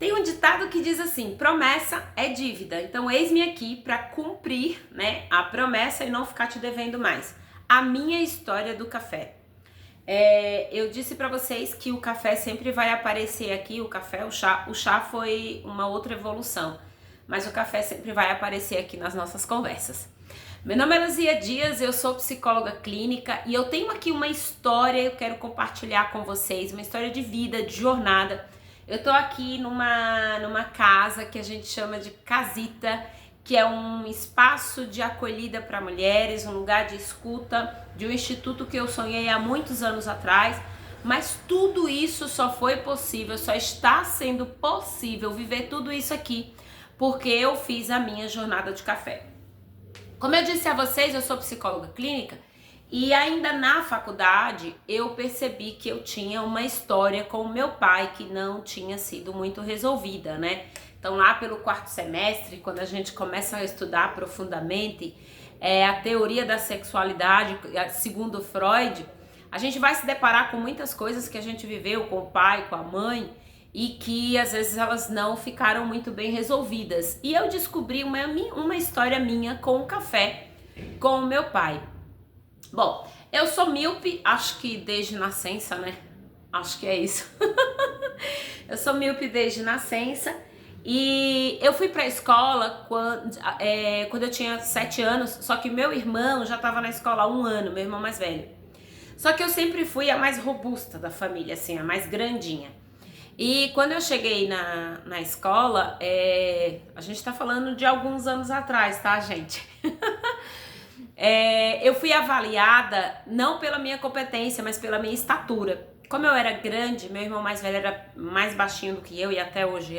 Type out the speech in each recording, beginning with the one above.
Tem um ditado que diz assim: promessa é dívida. Então, eis-me aqui para cumprir, né, a promessa e não ficar te devendo mais. A minha história do café. Eu disse para vocês que o café sempre vai aparecer aqui, o chá foi uma outra evolução, mas o café sempre vai aparecer aqui nas nossas conversas. Meu nome é Luzia Dias, eu sou psicóloga clínica e eu tenho aqui uma história, eu quero compartilhar com vocês, uma história de vida, de jornada. Eu tô aqui numa casa que a gente chama de casita, que é um espaço de acolhida para mulheres, um lugar de escuta, de um instituto que eu sonhei há muitos anos atrás, mas tudo isso só foi possível, só está sendo possível viver tudo isso aqui, porque eu fiz a minha jornada de café. Como eu disse a vocês, eu sou psicóloga clínica e ainda na faculdade eu percebi que eu tinha uma história com o meu pai que não tinha sido muito resolvida, né? Então lá pelo quarto semestre, quando a gente começa a estudar profundamente a teoria da sexualidade, segundo Freud, a gente vai se deparar com muitas coisas que a gente viveu com o pai, com a mãe, e que às vezes elas não ficaram muito bem resolvidas. E eu descobri uma história minha com o café, com o meu pai. Bom, eu sou míope, acho que desde nascença, né? Acho que é isso. Eu sou míope desde nascença. E eu fui pra escola quando eu tinha 7 anos, só que meu irmão já estava na escola há 1 ano, meu irmão mais velho. Só que eu sempre fui a mais robusta da família, assim, a mais grandinha. E quando eu cheguei na escola, a gente tá falando de alguns anos atrás, tá, gente? Eu fui avaliada não pela minha competência, mas pela minha estatura. Como eu era grande, meu irmão mais velho era mais baixinho do que eu e até hoje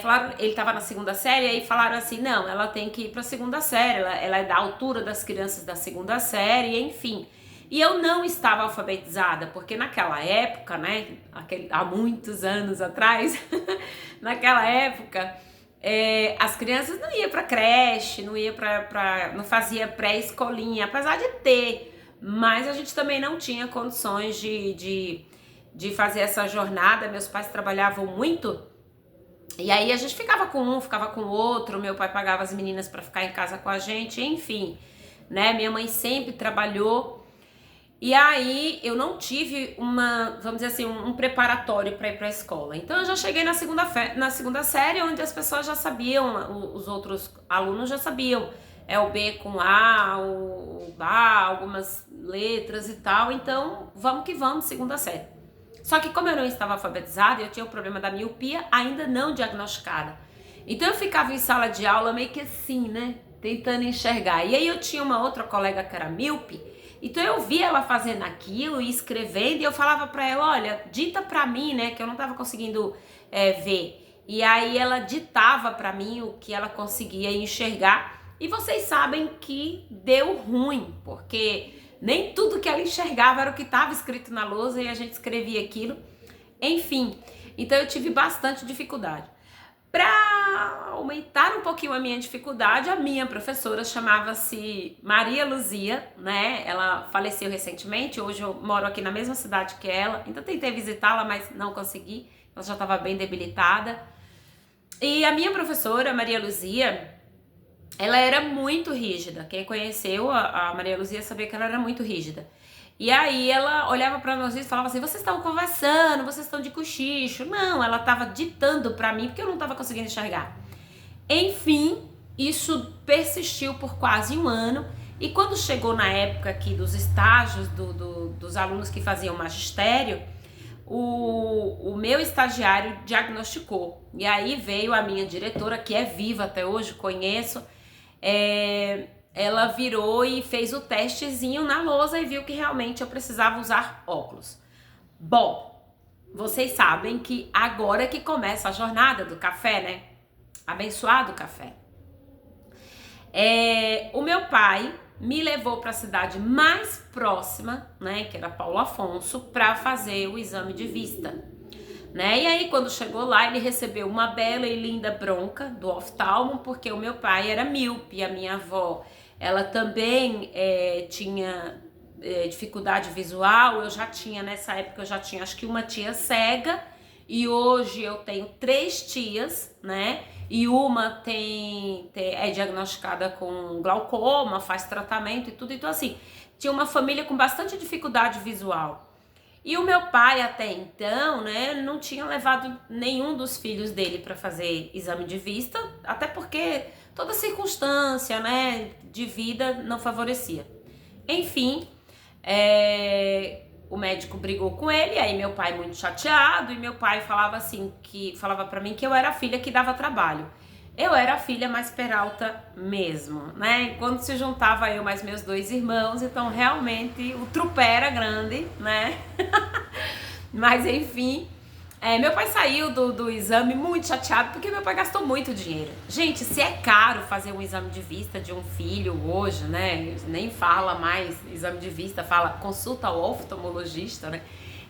falaram, ele estava na 2ª série, aí falaram assim, não, ela tem que ir para a 2ª série, ela é da altura das crianças da 2ª série, enfim. E eu não estava alfabetizada, porque naquela época, né, há muitos anos atrás, naquela época, as crianças não iam para creche, não fazia pré-escolinha, apesar de ter, mas a gente também não tinha condições de fazer essa jornada, meus pais trabalhavam muito. E aí a gente ficava com um, ficava com o outro, meu pai pagava as meninas para ficar em casa com a gente, enfim, né? Minha mãe sempre trabalhou. E aí eu não tive vamos dizer assim, um preparatório para ir para a escola. Então eu já cheguei na 2ª série, onde as pessoas já sabiam, os outros alunos já sabiam. É o B com A, o A, algumas letras e tal. Então vamos que vamos, 2ª série. Só que como eu não estava alfabetizada, eu tinha o problema da miopia ainda não diagnosticada. Então eu ficava em sala de aula meio que assim, né? Tentando enxergar. E aí eu tinha uma outra colega que era míope, então eu via ela fazendo aquilo e escrevendo e eu falava pra ela, olha, dita pra mim, né? Que eu não tava conseguindo ver. E aí ela ditava pra mim o que ela conseguia enxergar. E vocês sabem que deu ruim, porque nem tudo que ela enxergava era o que estava escrito na lousa e a gente escrevia aquilo. Enfim, então eu tive bastante dificuldade. Para aumentar um pouquinho a minha dificuldade, a minha professora chamava-se Maria Luzia, né? Ela faleceu recentemente, hoje eu moro aqui na mesma cidade que ela, então tentei visitá-la, mas não consegui, ela já estava bem debilitada. E a minha professora, Maria Luzia, ela era muito rígida. Quem conheceu a Maria Luzia sabia que ela era muito rígida. E aí ela olhava para nós e falava assim, vocês estão conversando, vocês estão de cochicho. Não, ela estava ditando para mim porque eu não estava conseguindo enxergar. Enfim, isso persistiu por quase 1 ano. E quando chegou na época aqui dos estágios dos alunos que faziam magistério, o meu estagiário diagnosticou. E aí veio a minha diretora, que é viva até hoje, conheço, ela virou e fez o testezinho na lousa e viu que realmente eu precisava usar óculos. Bom, vocês sabem que agora que começa a jornada do café, né? Abençoado café. O meu pai me levou para a cidade mais próxima, né, que era Paulo Afonso, para fazer o exame de vista, né? E aí quando chegou lá, ele recebeu uma bela e linda bronca do oftalmo, porque o meu pai era míope, a minha avó, ela também tinha dificuldade visual. Eu já tinha, nessa época, eu já tinha acho que uma tia cega E hoje eu tenho 3 tias, né? E uma é diagnosticada com glaucoma, faz tratamento e tudo. Então, assim, tinha uma família com bastante dificuldade visual. E o meu pai, até então, né, não tinha levado nenhum dos filhos dele para fazer exame de vista, até porque toda circunstância, né, de vida não favorecia. Enfim, o médico brigou com ele, aí meu pai muito chateado, e meu pai falava para mim que eu era a filha que dava trabalho. Eu era a filha mais peralta mesmo, né? Quando se juntava eu mais meus 2 irmãos, então realmente o trupé era grande, né? Mas enfim, meu pai saiu do exame muito chateado porque meu pai gastou muito dinheiro. Gente, se é caro fazer um exame de vista de um filho hoje, né? Nem fala mais exame de vista, fala consulta ao oftalmologista, né?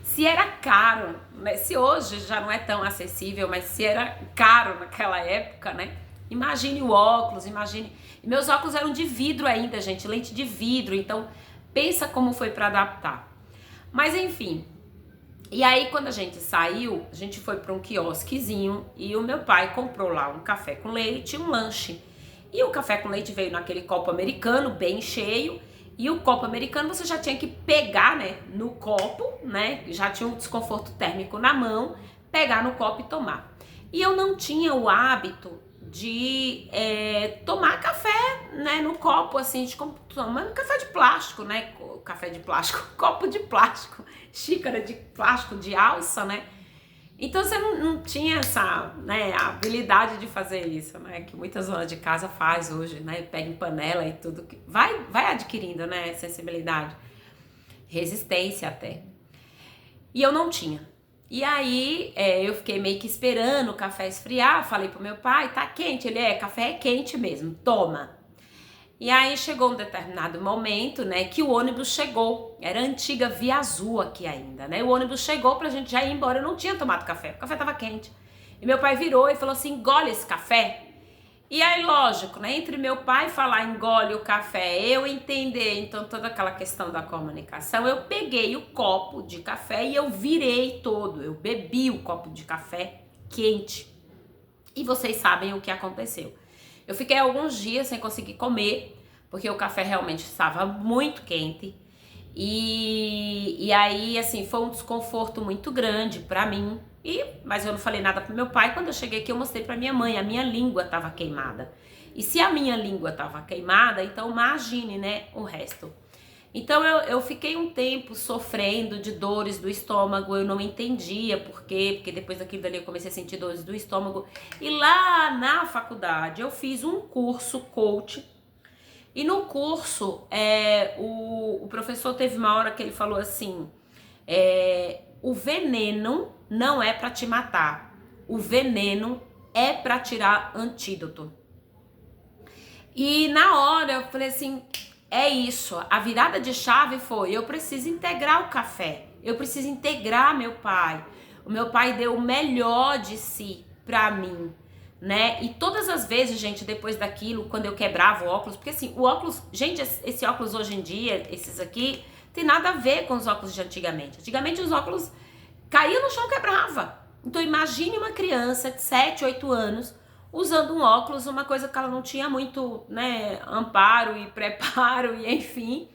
Se era caro, né? Se hoje já não é tão acessível, mas se era caro naquela época, né? Imagine o óculos, imagine... E meus óculos eram de vidro ainda, gente, lente de vidro, então pensa como foi para adaptar. Mas enfim, e aí quando a gente saiu, a gente foi para um quiosquezinho e o meu pai comprou lá um café com leite e um lanche. E o café com leite veio naquele copo americano, bem cheio, e o copo americano você já tinha que pegar, né, no copo, né, já tinha um desconforto térmico na mão, pegar no copo e tomar. E eu não tinha o hábito de tomar café, né, no copo, assim, tomando café de plástico, né, café de plástico, copo de plástico, xícara de plástico de alça, né. Então você não tinha essa, né, habilidade de fazer isso, né, que muitas donas de casa faz hoje, né, pega em panela e tudo, vai adquirindo, né, sensibilidade, resistência até. E eu não tinha. E aí eu fiquei meio que esperando o café esfriar, falei pro meu pai, tá quente? Ele, café é quente mesmo, toma. E aí chegou um determinado momento, né, que o ônibus chegou. Era a antiga Via Azul aqui ainda, né? O ônibus chegou pra gente já ir embora. Eu não tinha tomado café, o café tava quente. E meu pai virou e falou assim, engole esse café. E aí, lógico, né, entre meu pai falar engole o café, eu entender, então, toda aquela questão da comunicação, eu peguei o copo de café e eu virei todo. Eu bebi o copo de café quente. E vocês sabem o que aconteceu. Eu fiquei alguns dias sem conseguir comer, porque o café realmente estava muito quente. E aí, assim, foi um desconforto muito grande pra mim. Mas eu não falei nada pro meu pai. Quando eu cheguei aqui, eu mostrei pra minha mãe. A minha língua estava queimada. E se a minha língua estava queimada, então imagine, né, o resto. Então eu fiquei um tempo sofrendo de dores do estômago, eu não entendia por quê, porque depois daquilo dali eu comecei a sentir dores do estômago. E lá na faculdade eu fiz um curso coach, e no curso o professor teve uma hora que ele falou assim, o veneno não é pra te matar, o veneno é pra tirar antídoto. E na hora eu falei assim, é isso, a virada de chave foi, eu preciso integrar o café, eu preciso integrar meu pai. O meu pai deu o melhor de si pra mim, né? E todas as vezes, gente, depois daquilo, quando eu quebrava o óculos, porque assim, o óculos, gente, esse óculos hoje em dia, esses aqui, tem nada a ver com os óculos de antigamente. Antigamente os óculos caíam no chão e quebrava. Então imagine uma criança de 7, 8 anos usando um óculos, uma coisa que ela não tinha muito, né, amparo e preparo, e enfim.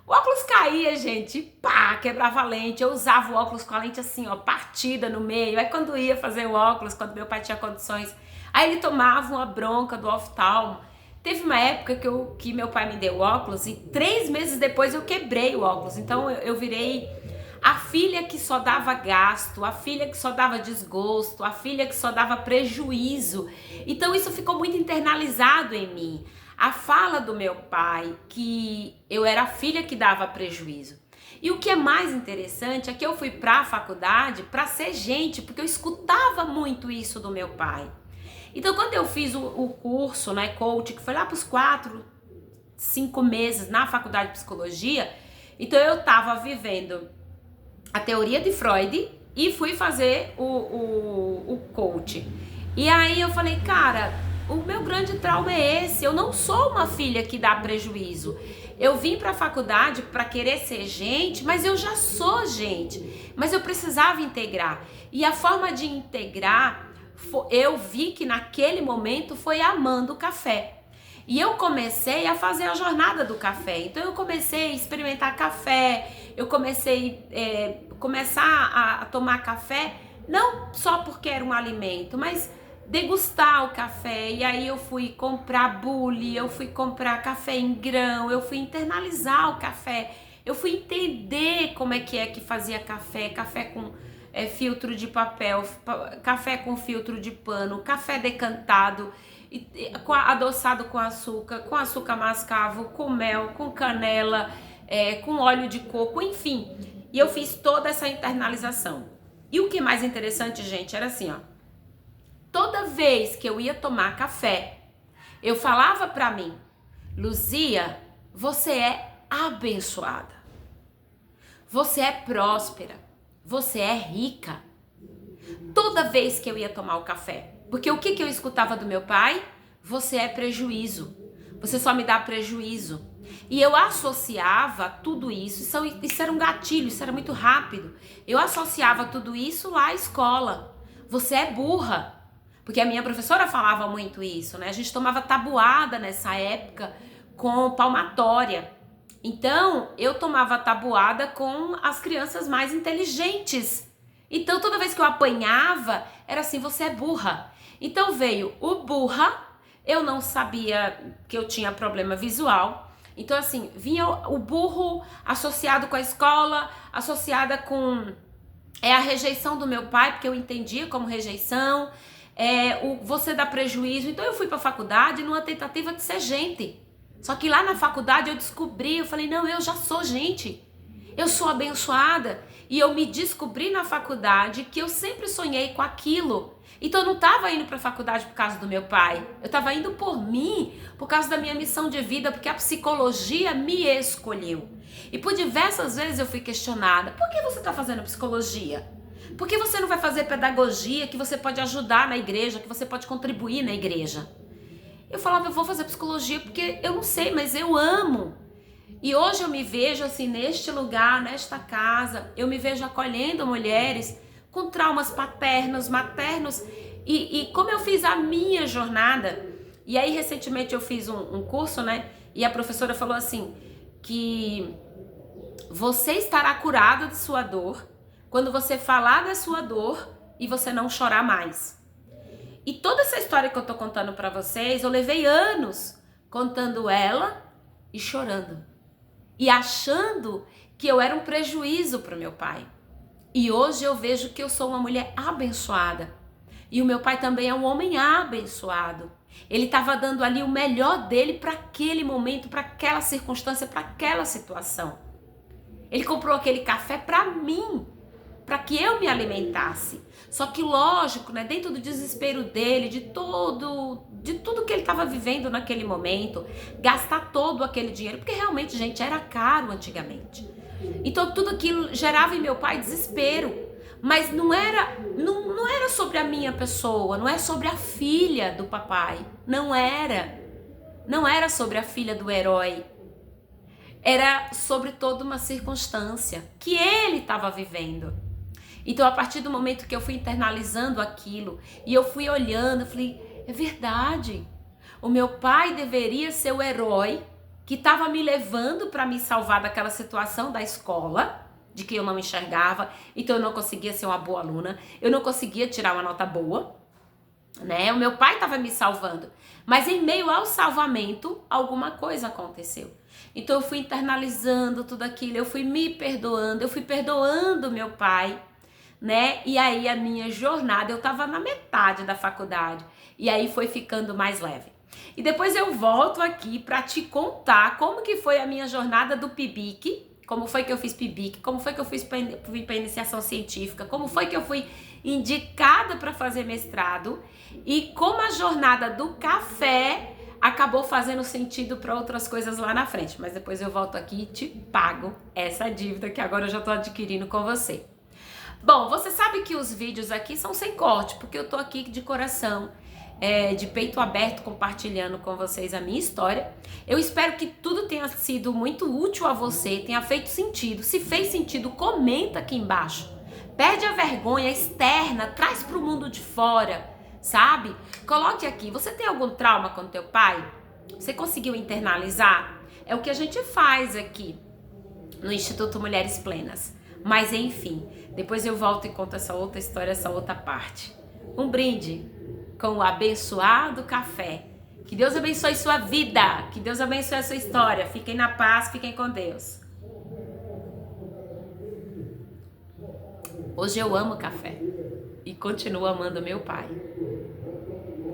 O óculos caía, gente, pá, quebrava a lente. Eu usava o óculos com a lente assim, ó, partida no meio. Aí quando ia fazer o óculos, quando meu pai tinha condições, aí ele tomava uma bronca do oftalmo. Teve uma época que meu pai me deu óculos e 3 meses depois eu quebrei o óculos. Então eu virei a filha que só dava gasto, a filha que só dava desgosto, a filha que só dava prejuízo. Então isso ficou muito internalizado em mim. A fala do meu pai que eu era a filha que dava prejuízo. E o que é mais interessante é que eu fui para a faculdade para ser gente, porque eu escutava muito isso do meu pai. Então quando eu fiz o curso, né, coach, que foi lá para os 4, 5 meses na faculdade de psicologia, então eu estava vivendo a teoria de Freud e fui fazer o coach. E aí eu falei, cara, o meu grande trauma é esse, eu não sou uma filha que dá prejuízo. Eu vim para a faculdade para querer ser gente, mas eu já sou gente. Mas eu precisava integrar. E a forma de integrar, eu vi que naquele momento foi amando o café. E eu comecei a fazer a jornada do café. Então eu comecei a experimentar café, eu comecei a tomar café, não só porque era um alimento, mas degustar o café. E aí eu fui comprar bule, eu fui comprar café em grão, eu fui internalizar o café, eu fui entender como é que fazia café, café com filtro de papel, café com filtro de pano, café decantado, adoçado com açúcar mascavo, com mel, com canela, com óleo de coco, enfim. E eu fiz toda essa internalização. E o que é mais interessante, gente, era assim, ó. Toda vez que eu ia tomar café, eu falava pra mim, Luzia, você é abençoada. Você é próspera. Você é rica. Toda vez que eu ia tomar o café. Porque o que eu escutava do meu pai? Você é prejuízo. Você só me dá prejuízo. E eu associava tudo isso. Isso era um gatilho, isso era muito rápido. Eu associava tudo isso lá à escola. Você é burra. Porque a minha professora falava muito isso, né? A gente tomava tabuada nessa época com palmatória. Então, eu tomava tabuada com as crianças mais inteligentes. Então, toda vez que eu apanhava, era assim, você é burra. Então, veio o burra, eu não sabia que eu tinha problema visual. Então, assim, vinha o burro associado com a escola, associada com a rejeição do meu pai, porque eu entendia como rejeição, você dá prejuízo. Então, eu fui para a faculdade numa tentativa de ser gente. Só que lá na faculdade eu descobri, eu falei, não, eu já sou gente, eu sou abençoada. E eu me descobri na faculdade que eu sempre sonhei com aquilo. Então eu não estava indo para a faculdade por causa do meu pai, eu estava indo por mim, por causa da minha missão de vida, porque a psicologia me escolheu. E por diversas vezes eu fui questionada, por que você está fazendo psicologia? Por que você não vai fazer pedagogia, que você pode ajudar na igreja, que você pode contribuir na igreja? Eu falava, eu vou fazer psicologia porque eu não sei, mas eu amo. E hoje eu me vejo assim, neste lugar, nesta casa, eu me vejo acolhendo mulheres com traumas paternos, maternos, e como eu fiz a minha jornada. E aí recentemente eu fiz um curso, né? E a professora falou assim, que você estará curado de sua dor quando você falar da sua dor e você não chorar mais. E toda essa história que eu tô contando pra vocês, eu levei anos contando ela e chorando. E achando que eu era um prejuízo pro meu pai. E hoje eu vejo que eu sou uma mulher abençoada. E o meu pai também é um homem abençoado. Ele estava dando ali o melhor dele para aquele momento, para aquela circunstância, para aquela situação. Ele comprou aquele café para mim, para que eu me alimentasse. Só que lógico, né, dentro do desespero dele, de tudo que ele estava vivendo naquele momento, gastar todo aquele dinheiro, porque realmente, gente, era caro antigamente. Então tudo aquilo gerava em meu pai desespero, mas não era sobre a minha pessoa, não é sobre a filha do papai, não era sobre a filha do herói, era sobre toda uma circunstância que ele estava vivendo. Então, a partir do momento que eu fui internalizando aquilo e eu fui olhando, eu falei, é verdade. O meu pai deveria ser o herói que estava me levando para me salvar daquela situação da escola, de que eu não enxergava, então eu não conseguia ser uma boa aluna, eu não conseguia tirar uma nota boa, né? O meu pai estava me salvando. Mas em meio ao salvamento, alguma coisa aconteceu. Então, eu fui internalizando tudo aquilo, eu fui me perdoando, eu fui perdoando meu pai, né? E aí a minha jornada, eu tava na metade da faculdade, e aí foi ficando mais leve. E depois eu volto aqui para te contar como que foi a minha jornada do PIBIC, como foi que eu fiz PIBIC, como foi que eu fui para iniciação científica, como foi que eu fui indicada para fazer mestrado e como a jornada do café acabou fazendo sentido para outras coisas lá na frente. Mas depois eu volto aqui e te pago essa dívida que agora eu já tô adquirindo com você. Bom, você sabe que os vídeos aqui são sem corte, porque eu tô aqui de coração de peito aberto compartilhando com vocês a minha história. Eu espero que tudo tenha sido muito útil a você, tenha feito sentido. Se fez sentido, comenta aqui embaixo. Perde a vergonha externa, traz para o mundo de fora, sabe? Coloque aqui, você tem algum trauma com teu pai? Você conseguiu internalizar? É o que a gente faz aqui no Instituto Mulheres Plenas. Mas enfim, depois eu volto e conto essa outra história, essa outra parte. Um brinde com o abençoado café. Que Deus abençoe sua vida, que Deus abençoe a sua história. Fiquem na paz, fiquem com Deus. Hoje eu amo café e continuo amando meu pai.